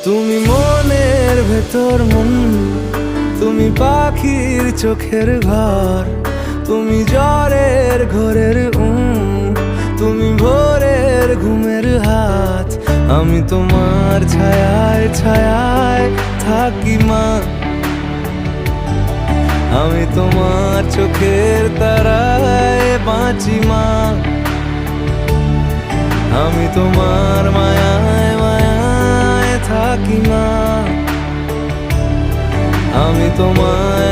তুমি মনের ভেতর মন, তুমি পাখির চোখের ঘর, তুমি জ্বরের ঘোরের তুমি ভোরের ঘুমের হাত। আমি তোমার ছায়ায় ছায়ায় থাকি মা, আমি তোমার চোখের তারায় বাঁচি মা, আমি তোমার মায়ায় মায়ায় থাকি মা, আমি তোমায়